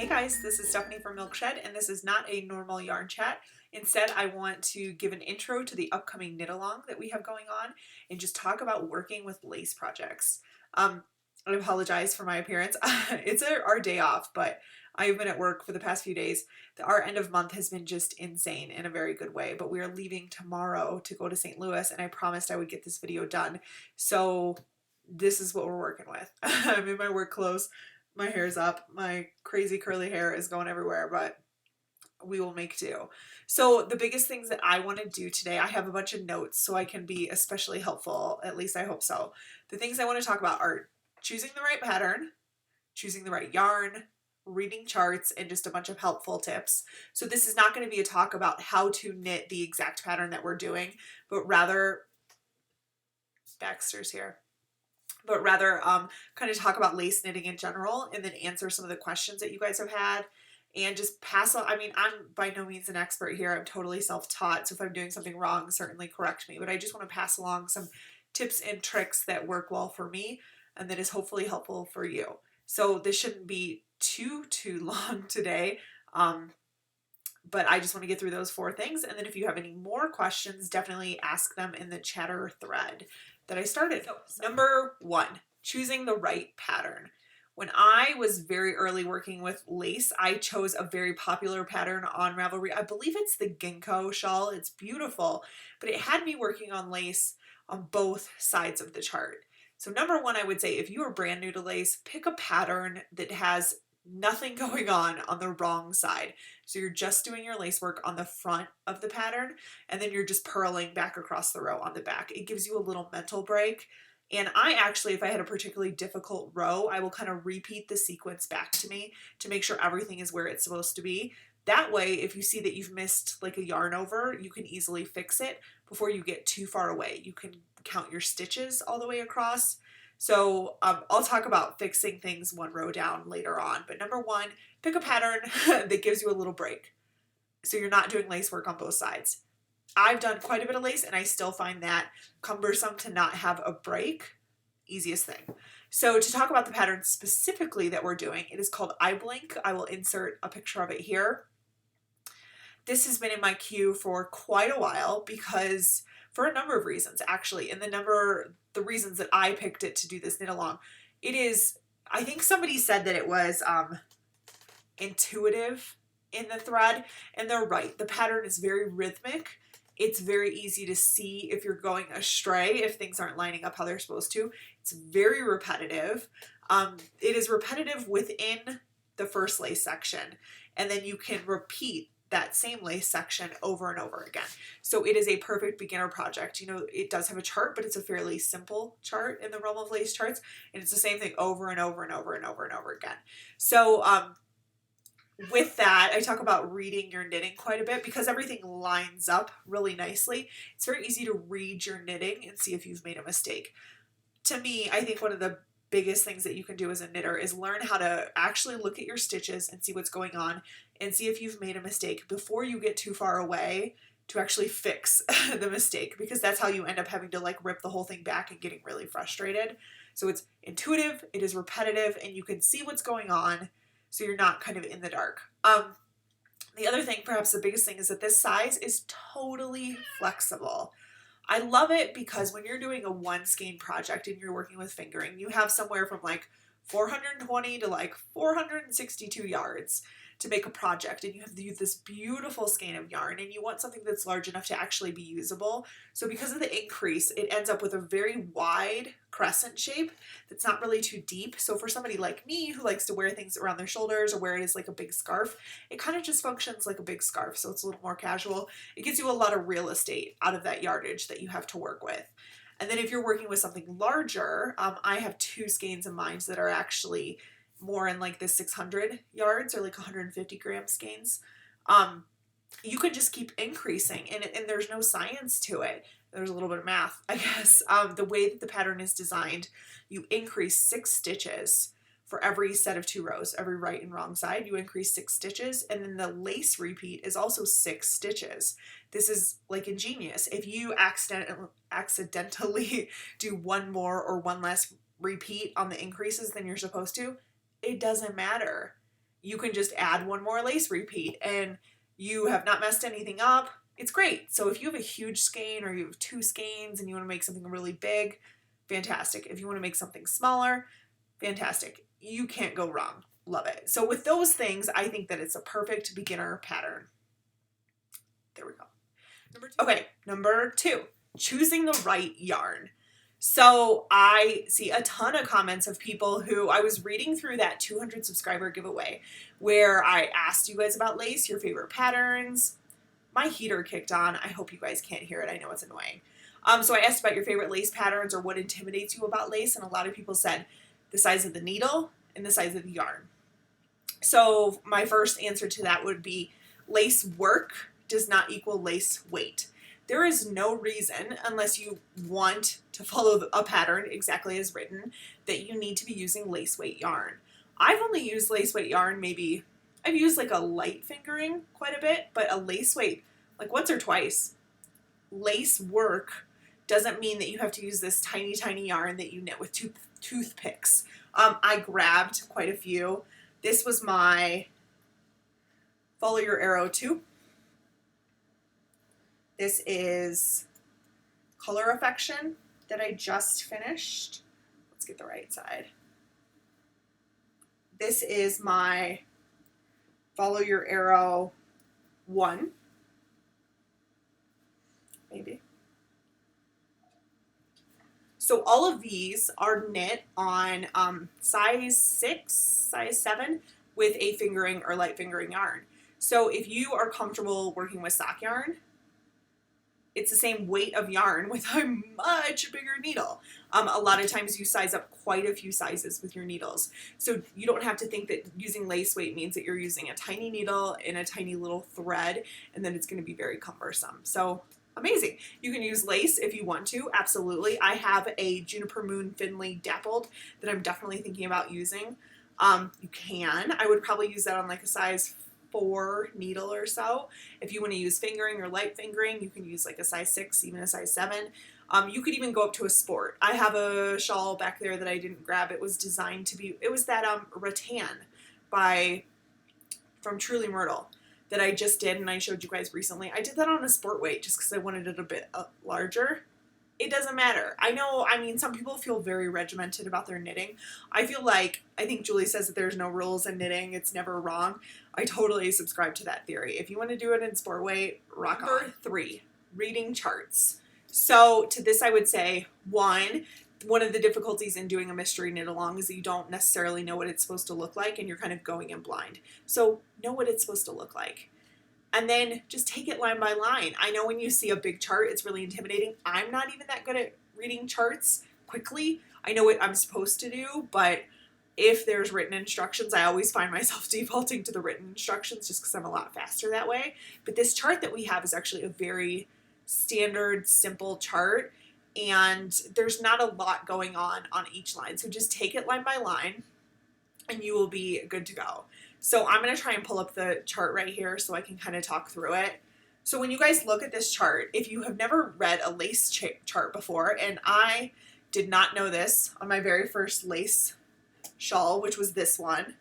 Hey guys, this is Stephanie from Milkshed, and this is not a normal yarn chat. Instead, I want to give an intro to the upcoming knit along that we have going on and just talk about working with lace projects. I apologize for my appearance. It's our day off, but I've been at work for the past few days. Our end of month has been just insane in a very good way, but we are leaving tomorrow to go to St. Louis, and I promised I would get this video done. So this is what we're working with. I'm in my work clothes. My hair's up. My crazy curly hair is going everywhere, but we will make do. So the biggest things that I want to do today, I have a bunch of notes so I can be especially helpful. At least I hope so. The things I want to talk about are choosing the right pattern, choosing the right yarn, reading charts, and just a bunch of helpful tips. So this is not going to be a talk about how to knit the exact pattern that we're doing, but rather, Baxter's here. But rather kind of talk about lace knitting in general and then answer some of the questions that you guys have had and just pass on. I mean, I'm by no means an expert here. I'm totally self-taught. So if I'm doing something wrong, certainly correct me. But I just want to pass along some tips and tricks that work well for me and that is hopefully helpful for you. So this shouldn't be too long today. But I just want to get through those 4 things. And then if you have any more questions, definitely ask them in the chatter thread that I started. So number 1, choosing the right pattern. When I was very early working with lace, I chose a very popular pattern on Ravelry. I believe it's the Ginkgo shawl. It's beautiful, but it had me working on lace on both sides of the chart. So number 1, I would say if you are brand new to lace, pick a pattern that has nothing going on the wrong side. So you're just doing your lace work on the front of the pattern and then you're just purling back across the row on the back. It gives you a little mental break. And I actually, if I had a particularly difficult row, I will kind of repeat the sequence back to me to make sure everything is where it's supposed to be. That way, if you see that you've missed like a yarn over, you can easily fix it before you get too far away. You can count your stitches all the way across. So I'll talk about fixing things one row down later on. But number 1, pick a pattern that gives you a little break. So you're not doing lace work on both sides. I've done quite a bit of lace and I still find that cumbersome to not have a break. Easiest thing. So to talk about the pattern specifically that we're doing, it is called I Blink. I will insert a picture of it here. This has been in my queue for quite a while because for a number of reasons, actually. And the reasons that I picked it to do this knit along, it is, I think somebody said that it was intuitive in the thread, and they're right. The pattern is very rhythmic. It's very easy to see if you're going astray, if things aren't lining up how they're supposed to. It's very repetitive. It is repetitive within the first lace section, and then you can repeat that same lace section over and over again. So it is a perfect beginner project. You know, it does have a chart, but it's a fairly simple chart in the realm of lace charts, and it's the same thing over and over and over and over and over again. So with that, I talk about reading your knitting quite a bit because everything lines up really nicely. It's very easy to read your knitting and see if you've made a mistake. To me, I think one of the biggest things that you can do as a knitter is learn how to actually look at your stitches and see what's going on and see if you've made a mistake before you get too far away to actually fix the mistake, because that's how you end up having to like rip the whole thing back and getting really frustrated. So it's intuitive, it is repetitive, and you can see what's going on so you're not kind of in the dark. The other thing, perhaps the biggest thing, is that this size is totally flexible. I love it because when you're doing a 1 skein project and you're working with fingering, you have somewhere from like 420 to like 462 yards to make a project, and you have this beautiful skein of yarn and you want something that's large enough to actually be usable. So because of the increase, it ends up with a very wide crescent shape that's not really too deep. So for somebody like me who likes to wear things around their shoulders or wear it as like a big scarf, it kind of just functions like a big scarf. So it's a little more casual. It gives you a lot of real estate out of that yardage that you have to work with. And then if you're working with something larger, I have 2 skeins in mind that are actually more in like the 600 yards or like 150 gram skeins. You can just keep increasing, and there's no science to it. There's a little bit of math, I guess. The way that the pattern is designed, you increase 6 stitches for every set of 2 rows, every right and wrong side. You increase 6 stitches, and then the lace repeat is also 6 stitches. This is like ingenious. If you accidentally do 1 more or 1 less repeat on the increases than you're supposed to, it doesn't matter. you can just add one more lace repeat and you have not messed anything up. It's great. So if you have a huge skein or you have 2 skeins and you want to make something really big, fantastic. If you want to make something smaller, fantastic. You can't go wrong. Love it. So with those things, I think that it's a perfect beginner pattern. There we go. Number 2, choosing the right yarn. So I see a ton of comments of people who, I was reading through that 200 subscriber giveaway where I asked you guys about lace, your favorite patterns. My heater kicked on. I hope you guys can't hear it. I know it's annoying. So I asked about your favorite lace patterns or what intimidates you about lace, and a lot of people said the size of the needle and the size of the yarn. So my first answer to that would be lace work does not equal lace weight. There is no reason, unless you want to follow a pattern exactly as written, that you need to be using lace weight yarn. I've only used lace weight yarn I've used like a light fingering quite a bit, but a lace weight like once or twice. Lace work doesn't mean that you have to use this tiny, tiny yarn that you knit with toothpicks. I grabbed quite a few. This was my Follow Your Arrow 2. This is Color Affection that I just finished. Let's get the right side. This is my Follow Your Arrow 1. Maybe. So all of these are knit on size 6, size 7 with a fingering or light fingering yarn. So if you are comfortable working with sock yarn, it's the same weight of yarn with a much bigger needle. A lot of times you size up quite a few sizes with your needles. So you don't have to think that using lace weight means that you're using a tiny needle and a tiny little thread and then it's going to be very cumbersome. So amazing. You can use lace if you want to, absolutely. I have a Juniper Moon Finley dappled that I'm definitely thinking about using. You can. I would probably use that on like a size 4 needle or so. If you want to use fingering or light fingering, you can use like a size 6, even a size 7. You could even go up to a sport. I have a shawl back there that I didn't grab. It was designed to be, it was that rattan from Truly Myrtle that I just did and I showed you guys recently. I did that on a sport weight just because I wanted it a bit larger. It doesn't matter. Some people feel very regimented about their knitting. I think Julie says that there's no rules in knitting. It's never wrong. I totally subscribe to that theory. If you want to do it in sport weight, rock on. Number 3, reading charts. So to this I would say, one of the difficulties in doing a mystery knit along is that you don't necessarily know what it's supposed to look like and you're kind of going in blind. So know what it's supposed to look like. And then just take it line by line. I know when you see a big chart, it's really intimidating. I'm not even that good at reading charts quickly. I know what I'm supposed to do, but if there's written instructions, I always find myself defaulting to the written instructions just because I'm a lot faster that way. But this chart that we have is actually a very standard, simple chart, and there's not a lot going on each line. So just take it line by line, and you will be good to go. So I'm going to try and pull up the chart right here so I can kind of talk through it. So when you guys look at this chart, if you have never read a lace chart before, and I did not know this on my very first lace shawl, which was this one,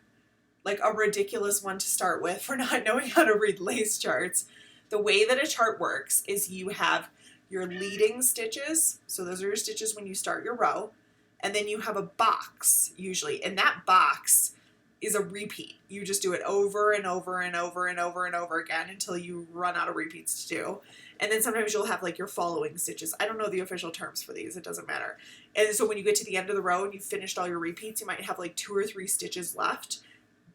like a ridiculous one to start with for not knowing how to read lace charts. The way that a chart works is you have your leading stitches. So those are your stitches when you start your row. And then you have a box usually, and that box is a repeat. You just do it over and over and over and over and over again until you run out of repeats to do. And then sometimes you'll have like your following stitches. I don't know the official terms for these. It doesn't matter. And so when you get to the end of the row and you've finished all your repeats, you might have like 2 or 3 stitches left.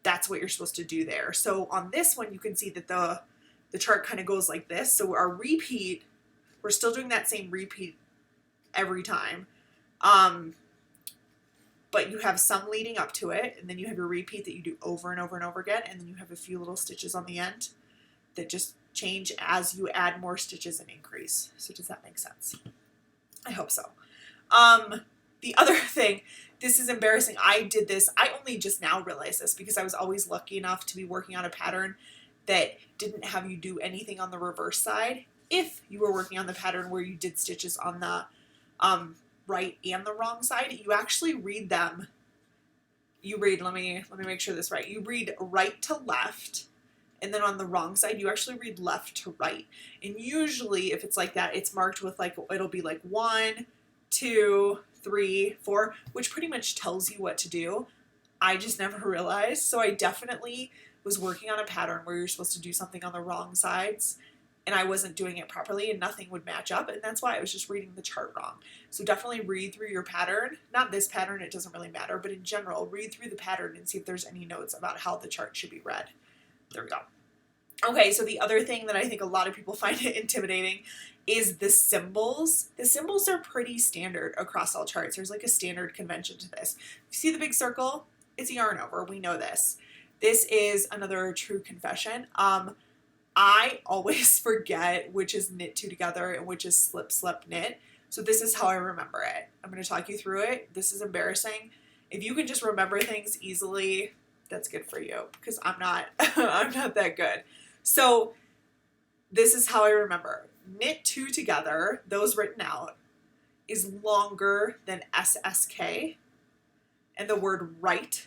That's what you're supposed to do there. So on this one, you can see that the chart kind of goes like this. So our repeat, we're still doing that same repeat every time. But you have some leading up to it, and then you have your repeat that you do over and over and over again, and then you have a few little stitches on the end that just change as you add more stitches and increase. So does that make sense? I hope so. The other thing, this is embarrassing. I did this, I only just now realized this because I was always lucky enough to be working on a pattern that didn't have you do anything on the reverse side. If you were working on the pattern where you did stitches on the right and the wrong side, you actually read them you read, let me make sure this right. You read right to left, and then on the wrong side, you actually read left to right. And usually, if it's like that, it's marked with like, it'll be like 1, 2, 3, 4, which pretty much tells you what to do. I just never realized. So I definitely was working on a pattern where you're supposed to do something on the wrong sides, and I wasn't doing it properly and nothing would match up, and that's why I was just reading the chart wrong. So definitely read through your pattern. Not this pattern, it doesn't really matter, but in general, read through the pattern and see if there's any notes about how the chart should be read. There we go. Okay, so the other thing that I think a lot of people find it intimidating is the symbols. The symbols are pretty standard across all charts. There's like a standard convention to this. You see the big circle? It's a yarn over. We know this. This is another true confession. I always forget which is knit two together and which is slip slip knit. So this is how I remember it. I'm going to talk you through it. This is embarrassing. If you can just remember things easily, that's good for you, because I'm not I'm not that good. So this is how I remember. Knit two together, those written out, is longer than SSK, and the word right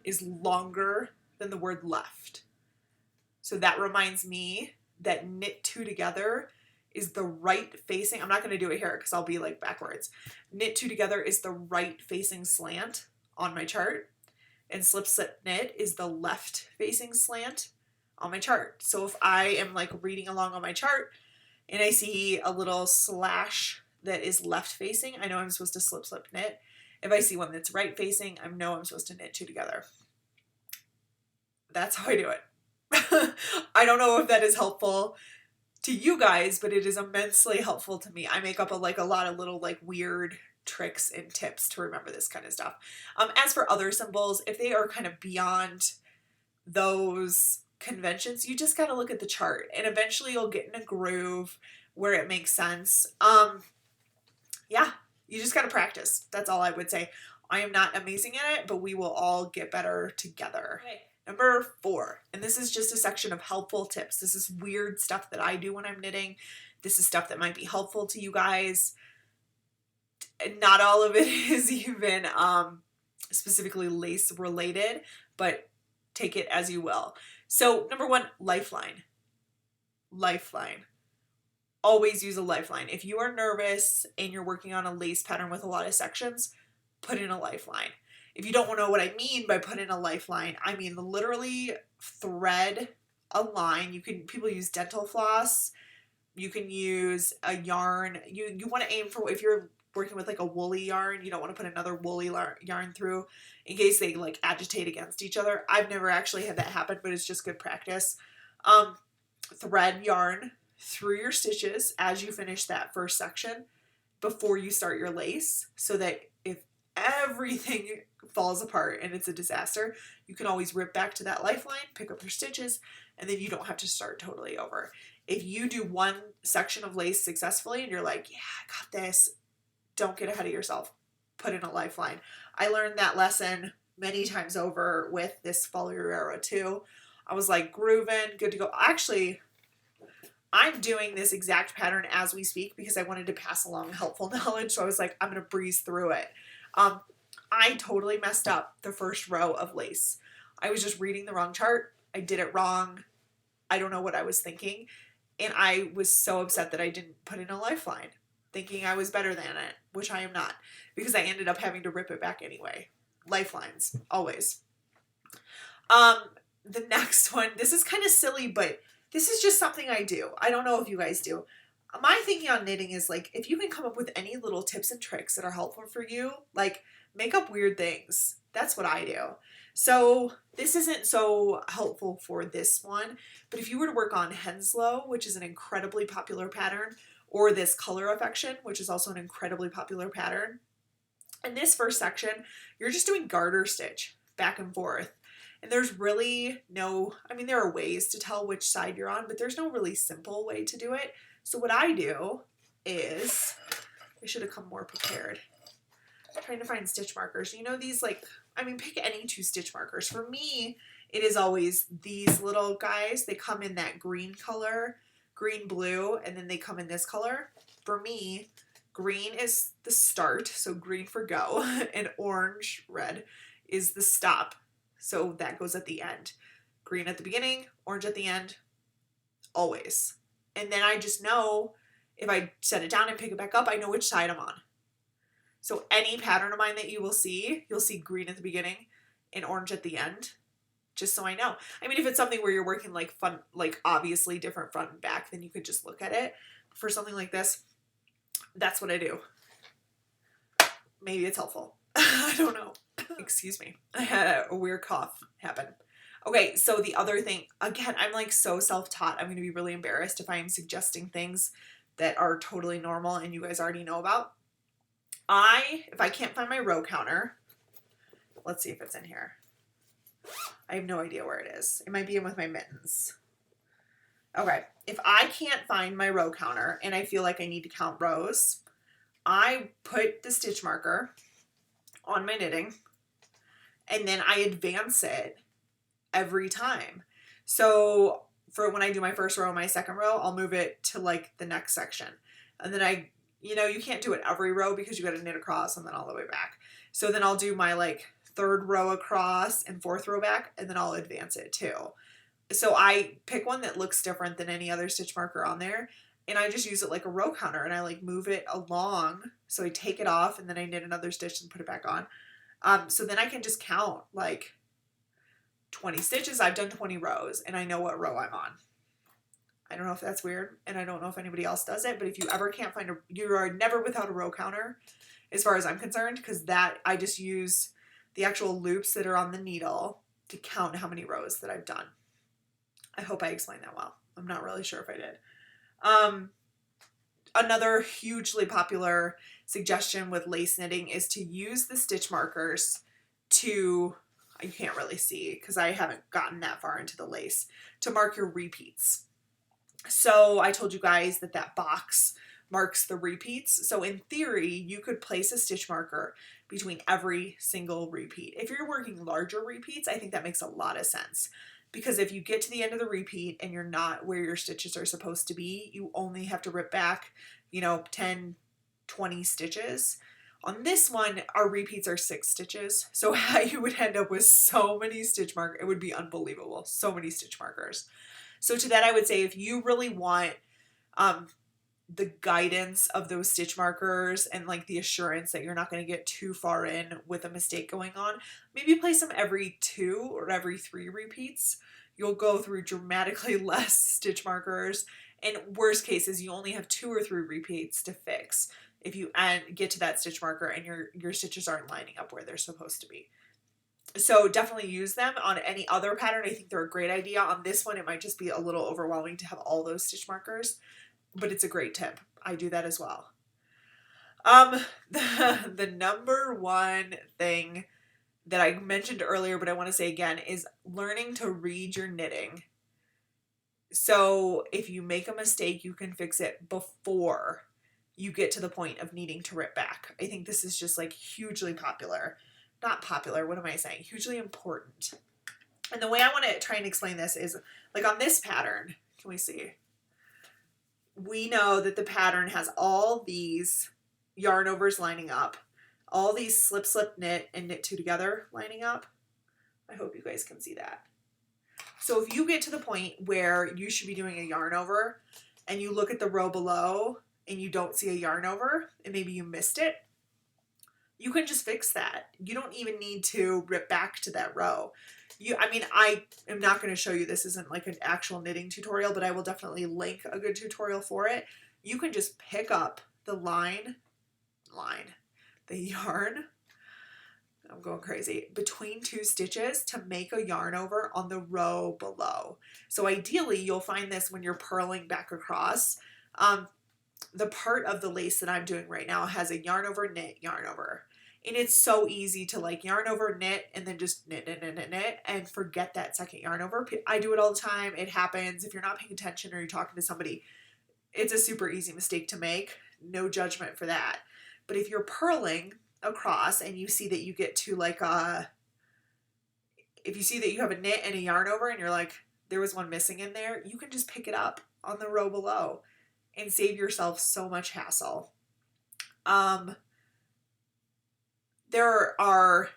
is longer than the word left. So that reminds me that knit two together is the right facing. I'm not going to do it here because I'll be like backwards. Knit two together is the right facing slant on my chart, and slip slip knit is the left facing slant on my chart. So if I am like reading along on my chart and I see a little slash that is left facing, I know I'm supposed to slip slip knit. If I see one that's right facing, I know I'm supposed to knit two together. That's how I do it. I don't know if that is helpful to you guys, but it is immensely helpful to me. I make up a lot of little like weird tricks and tips to remember this kind of stuff. As for other symbols, if they are kind of beyond those conventions, you just got to look at the chart and eventually you'll get in a groove where it makes sense. Yeah, you just got to practice. That's all I would say. I am not amazing at it, but we will all get better together. Okay. Number 4, and this is just a section of helpful tips. This is weird stuff that I do when I'm knitting. This is stuff that might be helpful to you guys. Not all of it is even specifically lace related, but take it as you will. So number 1, lifeline. Lifeline. Always use a lifeline. If you are nervous and you're working on a lace pattern with a lot of sections, put in a lifeline. If you don't know what I mean by put in a lifeline, I mean literally thread a line. People use dental floss. You can use a yarn. You want to aim for, if you're working with like a woolly yarn, you don't want to put another woolly yarn through in case they like agitate against each other. I've never actually had that happen, but it's just good practice. Thread yarn through your stitches as you finish that first section before you start your lace, so that if everything falls apart and it's a disaster, you can always rip back to that lifeline, pick up your stitches, and then you don't have to start totally over. If you do one section of lace successfully and you're like, yeah, I got this, don't get ahead of yourself. Put in a lifeline. I learned that lesson many times over with this Follow Your Arrow too. I was like grooving, good to go. Actually, I'm doing this exact pattern as we speak because I wanted to pass along helpful knowledge. So I was like, I'm going to breeze through it. I totally messed up the first row of lace. I was just reading the wrong chart. I did it wrong. I don't know what I was thinking. And I was so upset that I didn't put in a lifeline, thinking I was better than it, which I am not, because I ended up having to rip it back anyway. Lifelines, always. The next one, this is kind of silly, but this is just something I do. I don't know if you guys do. My thinking on knitting is like, if you can come up with any little tips and tricks that are helpful for you, like make up weird things. That's what I do. So this isn't so helpful for this one, but if you were to work on Henslow, which is an incredibly popular pattern, or this Color Affection, which is also an incredibly popular pattern, in this first section, you're just doing garter stitch back and forth. And there's really no, I mean, there are ways to tell which side you're on, but there's no really simple way to do it. So what I do is, I should have come more prepared. I'm trying to find stitch markers. You know, these like, I mean, pick any 2 stitch markers. For me, it is always these little guys. They come in that green color, green, blue, and then they come in this color. For me, green is the start, so green for go, and orange, red is the stop. So that goes at the end. Green at the beginning, orange at the end, always. And then I just know if I set it down and pick it back up, I know which side I'm on. So any pattern of mine that you will see, you'll see green at the beginning and orange at the end, just so I know. I mean, if it's something where you're working like fun, like obviously different front and back, then you could just look at it. For something like this, that's what I do. Maybe it's helpful. I don't know. Excuse me. I had a weird cough happen. Okay, so the other thing, again, I'm like so self-taught. I'm going to be really embarrassed if I am suggesting things that are totally normal and you guys already know about. If I can't find my row counter, let's see if it's in here. I have no idea where it is. It might be in with my mittens. Okay, if I can't find my row counter and I feel like I need to count rows, I put the stitch marker on my knitting and then I advance it every time. So for when I do my first row and my second row, I'll move it to like the next section. And then you can't do it every row because you got to knit across and then all the way back. So then I'll do my like third row across and fourth row back, and then I'll advance it too. So I pick one that looks different than any other stitch marker on there, and I just use it like a row counter, and I like move it along. So I take it off and then I knit another stitch and put it back on. So then I can just count like 20 stitches. I've done 20 rows and I know what row I'm on. I don't know if that's weird, and I don't know if anybody else does it, but if you ever can't find you are never without a row counter as far as I'm concerned, because I just use the actual loops that are on the needle to count how many rows that I've done. I hope I explained that well. I'm not really sure if I did. Another hugely popular suggestion with lace knitting is to use the stitch markers you can't really see because I haven't gotten that far into the lace, to mark your repeats. So I told you guys that box marks the repeats. So in theory, you could place a stitch marker between every single repeat. If you're working larger repeats, I think that makes a lot of sense. Because if you get to the end of the repeat and you're not where your stitches are supposed to be, you only have to rip back, 10, 20 stitches. On this one, our repeats are 6 stitches. So you would end up with so many stitch markers. It would be unbelievable. So many stitch markers. So to that, I would say if you really want the guidance of those stitch markers and like the assurance that you're not going to get too far in with a mistake going on, maybe place them every 2 or every 3 repeats. You'll go through dramatically less stitch markers, and worst case is you only have 2 or 3 repeats to fix if you get to that stitch marker and your stitches aren't lining up where they're supposed to be. So definitely use them. On any other pattern, I think they're a great idea. On this one, it might just be a little overwhelming to have all those stitch markers, but it's a great tip. I do that as well. The number one thing that I mentioned earlier, but I want to say again, is learning to read your knitting. So if you make a mistake, you can fix it before you get to the point of needing to rip back. I think this is just like hugely popular. Not popular, what am I saying? Hugely important. And the way I want to try and explain this is, like on this pattern, can we see? We know that the pattern has all these yarn overs lining up, all these slip, slip, knit, and knit 2 together lining up. I hope you guys can see that. So if you get to the point where you should be doing a yarn over and you look at the row below and you don't see a yarn over and maybe you missed it, you can just fix that. You don't even need to rip back to that row. I am not going to show you, this isn't like an actual knitting tutorial, but I will definitely link a good tutorial for it. You can just pick up the the yarn, I'm going crazy, between 2 stitches to make a yarn over on the row below. So ideally, you'll find this when you're purling back across. The part of the lace that I'm doing right now has a yarn over, knit, yarn over. And it's so easy to like yarn over, knit, and then just knit, and forget that second yarn over. I do it all the time. It happens. If you're not paying attention or you're talking to somebody, it's a super easy mistake to make. No judgment for that. But if you're purling across and you see that you get to like if you see that you have a knit and a yarn over and you're like, there was one missing in there, you can just pick it up on the row below and save yourself so much hassle. There are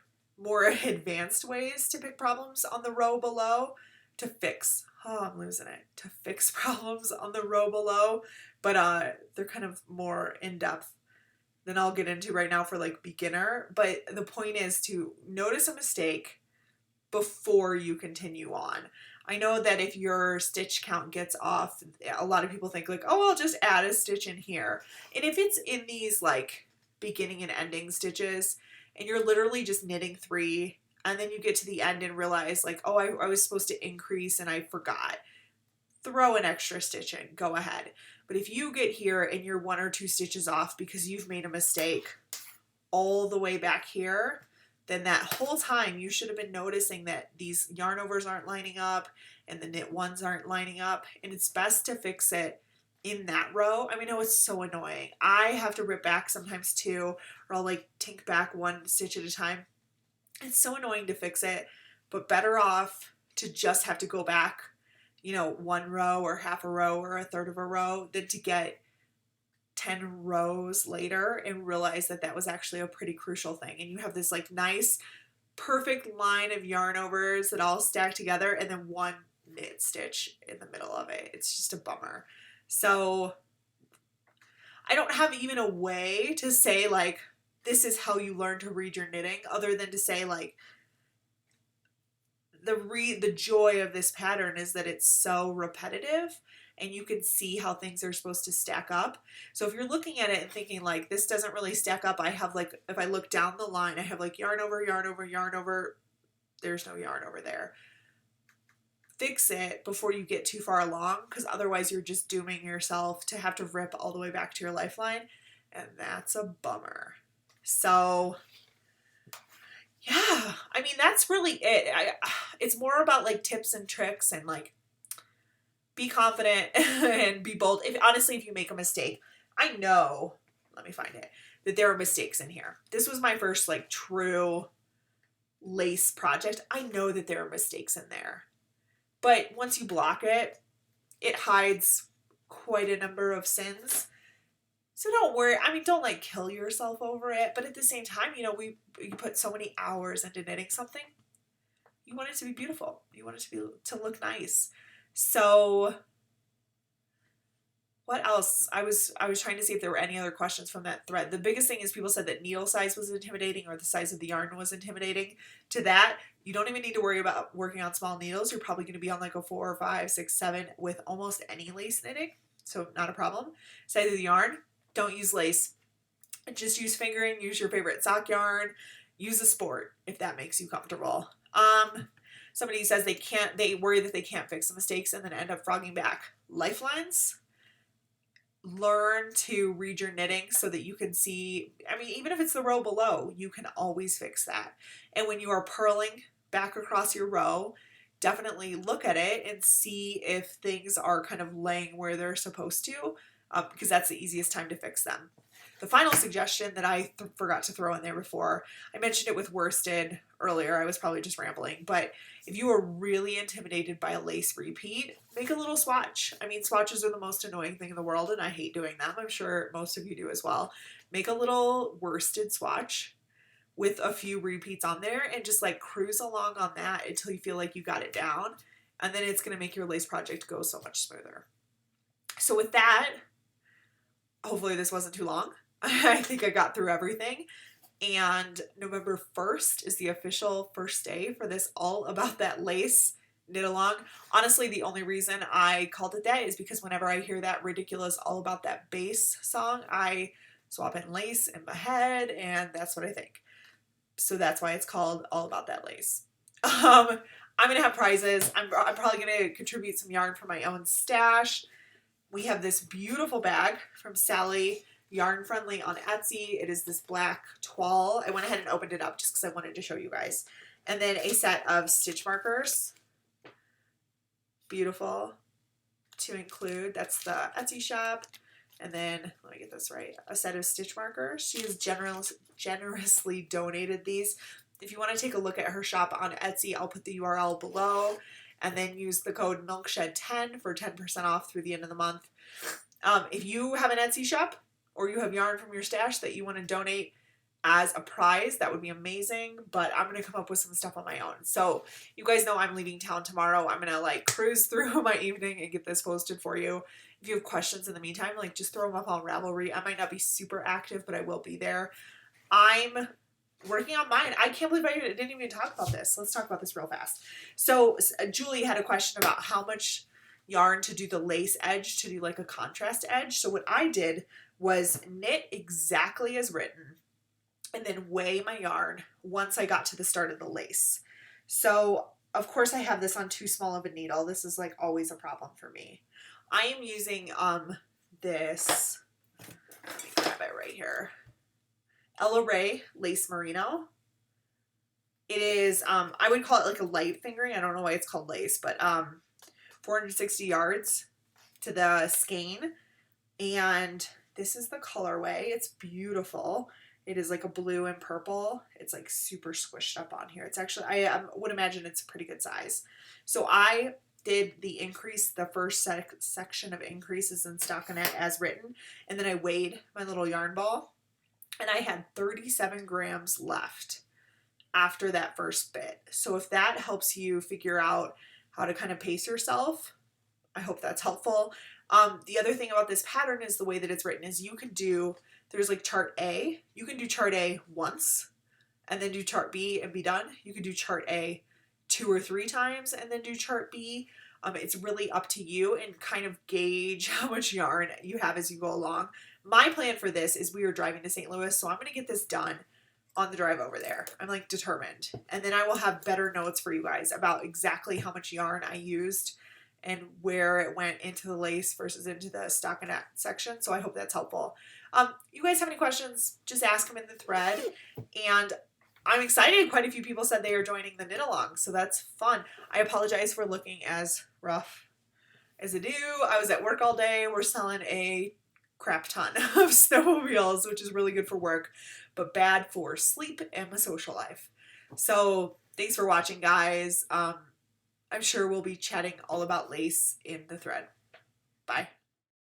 more advanced ways to pick problems on the row below to fix. Oh, I'm losing it. To fix problems on the row below, but they're kind of more in depth than I'll get into right now for like beginner. But the point is to notice a mistake before you continue on. I know that if your stitch count gets off, a lot of people think like, oh, I'll just add a stitch in here. And if it's in these like beginning and ending stitches and you're literally just knitting 3 and then you get to the end and realize like, oh, I was supposed to increase and I forgot, throw an extra stitch in, go ahead. But if you get here and you're 1 or 2 stitches off because you've made a mistake all the way back here, then that whole time you should have been noticing that these yarn overs aren't lining up and the knit ones aren't lining up, and it's best to fix it in that row. I mean, I know it's so annoying. I have to rip back sometimes too, or I'll like tink back 1 stitch at a time. It's so annoying to fix it, but better off to just have to go back, you know, 1 row or half a row or a third of a row than to get 10 rows later and realize that that was actually a pretty crucial thing. And you have this like nice, perfect line of yarn overs that all stack together and then 1 knit stitch in the middle of it. It's just a bummer. So I don't have even a way to say like, this is how you learn to read your knitting, other than to say like, the joy of this pattern is that it's so repetitive and you can see how things are supposed to stack up. So if you're looking at it and thinking like, this doesn't really stack up, I have like, if I look down the line, I have like yarn over, yarn over, yarn over, there's no yarn over there. Fix it before you get too far along, because otherwise you're just dooming yourself to have to rip all the way back to your lifeline, and that's a bummer. So yeah, I mean, that's really it. It's more about like tips and tricks and like be confident and be bold. Honestly, if you make a mistake, I know, let me find it, that there are mistakes in here. This was my first like true lace project. I know that there are mistakes in there, but once you block it, it hides quite a number of sins. So don't worry. I mean, don't like kill yourself over it, but at the same time, you know, you put so many hours into knitting something. You want it to be beautiful. You want it to look nice. So what else? I was trying to see if there were any other questions from that thread. The biggest thing is people said that needle size was intimidating or the size of the yarn was intimidating. To that, you don't even need to worry about working on small needles. You're probably going to be on like a 4 or 5, 6, 7 with almost any lace knitting. So not a problem. Size of the yarn, don't use lace. Just use fingering, use your favorite sock yarn, use a sport if that makes you comfortable. Somebody says they worry that they can't fix the mistakes and then end up frogging back. Lifelines. Learn to read your knitting so that you can see, I mean, even if it's the row below, you can always fix that. And when you are purling back across your row, definitely look at it and see if things are kind of laying where they're supposed to, because that's the easiest time to fix them. The final suggestion that I forgot to throw in there before, I mentioned it with worsted earlier, I was probably just rambling, but if you are really intimidated by a lace repeat, make a little swatch. I mean, swatches are the most annoying thing in the world, and I hate doing them. I'm sure most of you do as well. Make a little worsted swatch with a few repeats on there and just like cruise along on that until you feel like you got it down, and then it's going to make your lace project go so much smoother. So with that, hopefully this wasn't too long. I think I got through everything. And November 1st is the official first day for this All About That Lace knit along. Honestly, the only reason I called it that is because whenever I hear that ridiculous All About That Bass song, I swap in lace in my head, and that's what I think. So that's why it's called All About That Lace. I'm going to have prizes. I'm probably going to contribute some yarn from my own stash. We have this beautiful bag from Sally Yarn Friendly on Etsy. It is this black toile. I went ahead and opened it up just because I wanted to show you guys. And then a set of stitch markers. Beautiful to include. That's the Etsy shop. And then, let me get this right, a set of stitch markers. She has generously donated these. If you want to take a look at her shop on Etsy, I'll put the URL below. And then use the code MILKSHED10 for 10% off through the end of the month. If you have an Etsy shop or you have yarn from your stash that you want to donate, as a prize, that would be amazing, but I'm gonna come up with some stuff on my own. So you guys know I'm leaving town tomorrow. I'm gonna like cruise through my evening and get this posted for you. If you have questions in the meantime, like just throw them up on Ravelry. I might not be super active, but I will be there. I'm working on mine. I can't believe I didn't even talk about this. Let's talk about this real fast. So Julie had a question about how much yarn to do the lace edge, to do like a contrast edge. So what I did was knit exactly as written and then weigh my yarn once I got to the start of the lace. So of course I have this on too small of a needle. This is like always a problem for me. I am using this, let me grab it right here, Ella Rae Lace Merino. It is, I would call it like a light fingering. I don't know why it's called lace, but 460 yards to the skein. And this is the colorway. It's beautiful. It is like a blue and purple. It's like super squished up on here. It's actually, I would imagine it's a pretty good size. So I did the increase, the first section of increases in stockinette as written, and then I weighed my little yarn ball, and I had 37 grams left after that first bit. So if that helps you figure out how to kind of pace yourself, I hope that's helpful. The other thing about this pattern is the way that it's written is you can do, there's like chart A. You can do chart A once and then do chart B and be done. You can do chart A 2 or 3 times and then do chart B. It's really up to you and kind of gauge how much yarn you have as you go along. My plan for this is we are driving to St. Louis, so I'm going to get this done on the drive over there. I'm like determined. And then I will have better notes for you guys about exactly how much yarn I used and where it went into the lace versus into the stockinette section. So I hope that's helpful. You guys have any questions, just ask them in the thread. And I'm excited. Quite a few people said they are joining the knit along, so that's fun. I apologize for looking as rough as I do. I was at work all day. We're selling a crap ton of snowmobiles, which is really good for work, but bad for sleep and my social life. So thanks for watching, guys. I'm sure we'll be chatting all about lace in the thread. Bye.